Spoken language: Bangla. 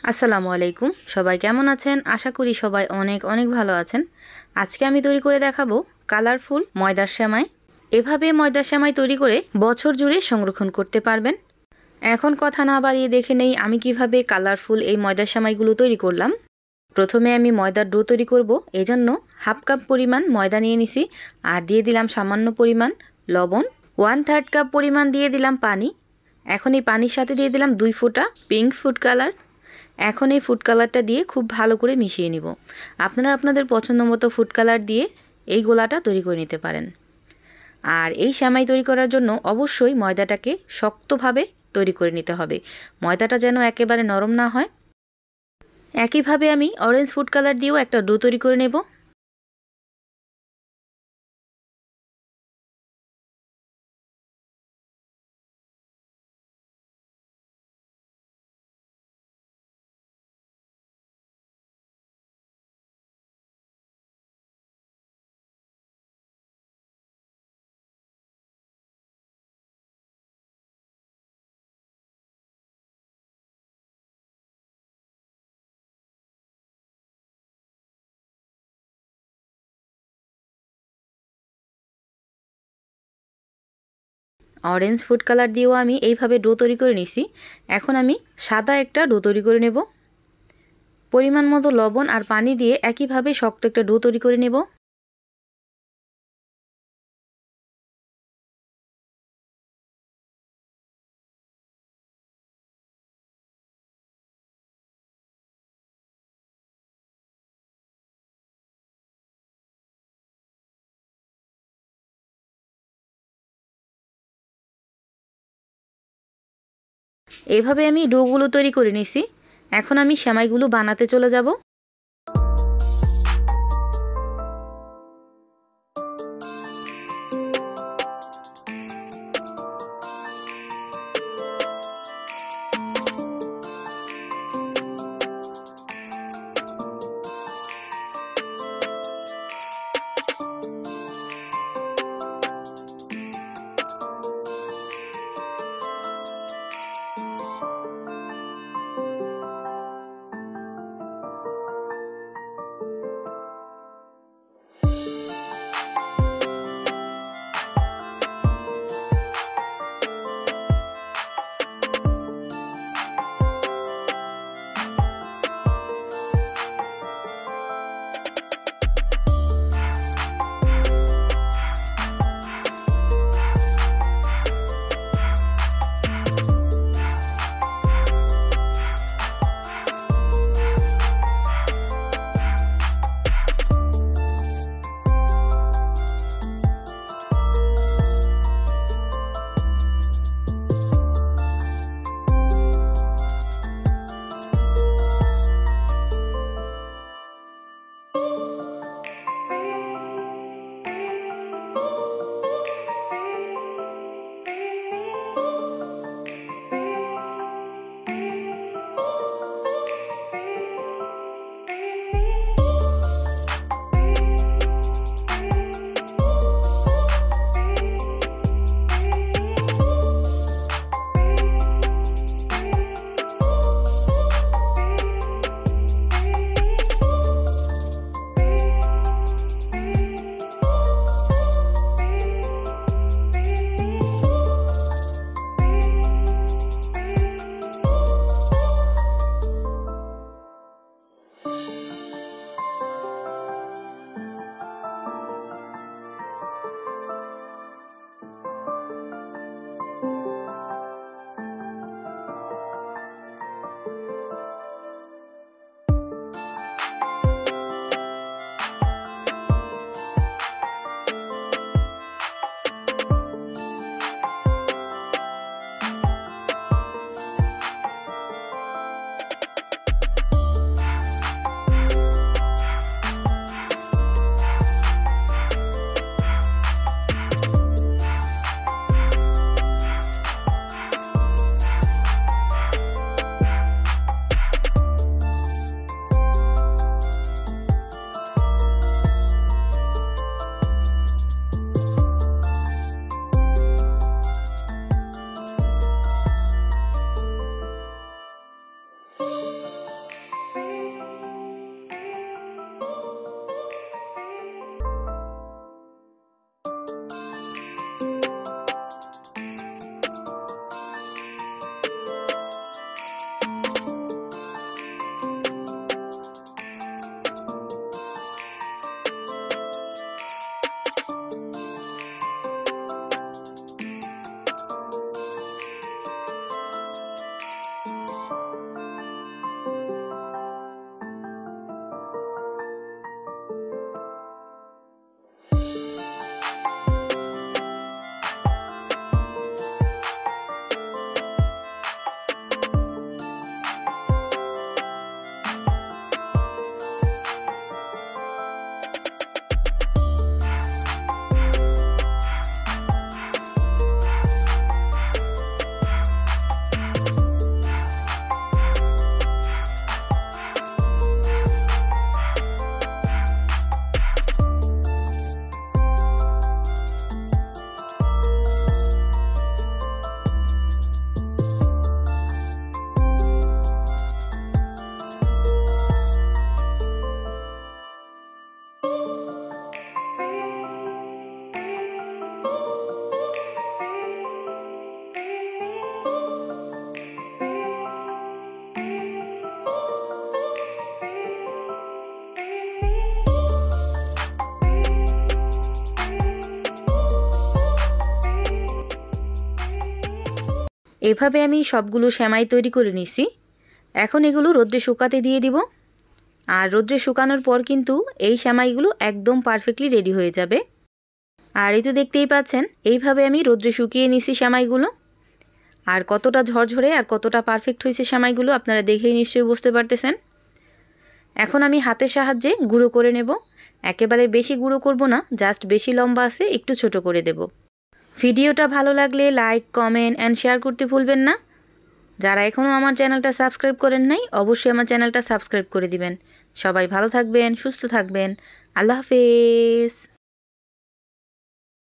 আসসালামু আলাইকুম। সবাই কেমন আছেন? আশা করি সবাই অনেক অনেক ভালো আছেন। আজকে আমি তৈরি করে দেখাবো কালারফুল ময়দার সেমাই। এভাবে ময়দার সেমাই তৈরি করে বছর জুড়ে সংরক্ষণ করতে পারবেন। এখন কথা না বাড়িয়ে দেখে নেই আমি কিভাবে কালারফুল এই ময়দার সেমাইগুলো তৈরি করলাম। প্রথমে আমি ময়দার ডো তৈরি করব। এজন্য হাফ কাপ পরিমাণ ময়দা নিয়ে নিছি আর দিয়ে দিলাম সামান্য পরিমাণ লবণ। 1/3 কাপ পরিমাণ দিয়ে দিলাম পানি। এখন এই পানির সাথে দিয়ে দিলাম 2 ফোঁটা পিঙ্ক ফুড কালার। এখন এই ফুড কালারটা দিয়ে খুব ভালো করে মিশিয়ে নিব। আপনারা আপনাদের পছন্দ মতো ফুড কালার দিয়ে এই গোলাটা তৈরি করে নিতে পারেন। আর এই সেমাই তৈরি করার জন্য অবশ্যই ময়দাটাকে শক্তভাবে তৈরি করে নিতে হবে, ময়দাটা যেন একেবারে নরম না হয়। একইভাবে আমি অরেঞ্জ ফুড কালার দিয়েও একটা ডো তৈরি করে নেব। অরেঞ্জ ফুড কালার দিয়েও আমি এইভাবে ডো তৈরি করে নিছি। এখন আমি সাদা একটা ডো তৈরি করে নেব। পরিমাণ মতো লবণ আর পানি দিয়ে একইভাবে শক্ত একটা ডো তৈরি করে নেব। এইভাবে আমি ডোগুলো তৈরি করে নিছি। এখন আমি সেমাইগুলো বানাতে চলে যাব। এভাবে আমি সবগুলো সেমাই তৈরি করে নিছি। এখন এগুলো রোদ্রে শুকাতে দিয়ে দিব। আর রোদ্রে শুকানোর পর কিন্তু এই সেমাইগুলো একদম পারফেক্টলি রেডি হয়ে যাবে। আর এই তো দেখতেই পাচ্ছেন, এইভাবে আমি রোদ্রে শুকিয়ে নিছি সেমাইগুলো। আর কতটা ঝরঝরে আর কতটা পারফেক্ট হয়েছে সেমাইগুলো আপনারা দেখেই নিশ্চয়ই বুঝতে পারতেছেন। এখন আমি হাতের সাহায্যে গুঁড়ো করে নেব। একেবারে বেশি গুঁড়ো করব না, জাস্ট বেশি লম্বা আছে একটু ছোট করে দেব। ভিডিওটা ভালো লাগলে লাইক, কমেন্ট অ্যান্ড শেয়ার করতে ভুলবেন না। যারা এখনও আমার চ্যানেলটা সাবস্ক্রাইব করেন নাই, অবশ্যই আমার চ্যানেলটা সাবস্ক্রাইব করে দিবেন। সবাই ভালো থাকবেন, সুস্থ থাকবেন। আল্লাহ হাফেজ।